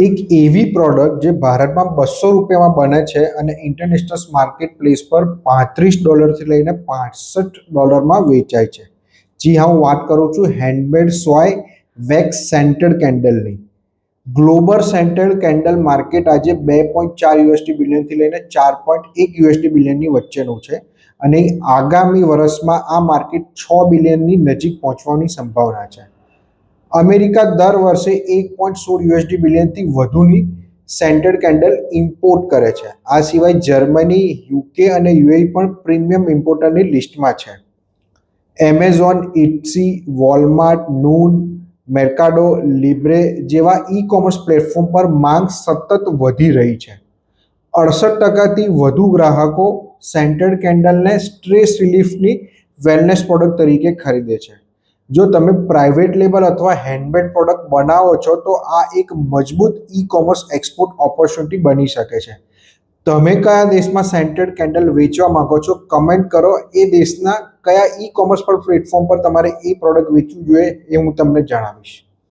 એક એવી પ્રોડક્ટ જે ભારતમાં 200 રૂપિયામાં બને છે અને ઇન્ટરનેશનલ માર્કેટ પ્લેસ પર $35 લઈને $65 વેચાય છે. જી હા, હું વાત કરું છું હેન્ડમેડ સોય wax scented કેન્ડલની. Global scented candle market આજે $2.4 બિલિયનથી લઈને $4.1 બિલિયનની વચ્ચેનું છે અને આગામી વર્ષમાં આ માર્કેટ $6 બિલિયનની નજીક પહોંચવાની સંભાવના છે. અમેરિકા દર વર્ષે $1.16 બિલિયનથી વધુની સેન્ટેડ કેન્ડલ ઇમ્પોર્ટ કરે છે. આ સિવાય જર્મની, યુકે અને યુએઈ પણ પ્રીમિયમ ઇમ્પોર્ટરની લિસ્ટમાં છે. એમેઝોન, ઇટ્સી, વોલમાર્ટ, નૂન, મેર્કાડો, લિબ્રે જેવા ઈ કોમર્સ પ્લેટફોર્મ પર માંગ સતત વધી રહી છે. 68%થી વધુ ગ્રાહકો સેન્ટેડ કેન્ડલને સ્ટ્રેસ રિલીફની વેલનેસ પ્રોડક્ટ તરીકે ખરીદે છે. જો તમે પ્રાઇવેટ લેબલ અથવા હેન્ડમેડ પ્રોડક્ટ બનાવો છો તો આ એક મજબૂત ઈ કોમર્સ એક્સપોર્ટ ઓપોર્ચ્યુનિટી બની શકે છે. તમે કયા દેશમાં સેન્ટેડ કેન્ડલ વેચવા માંગો છો, કમેન્ટ કરો. એ દેશના કયા ઈ કોમર્સ પર પ્લેટફોર્મ પર તમારે એ પ્રોડક્ટ વેચવું જોઈએ એ હું તમને જણાવીશ.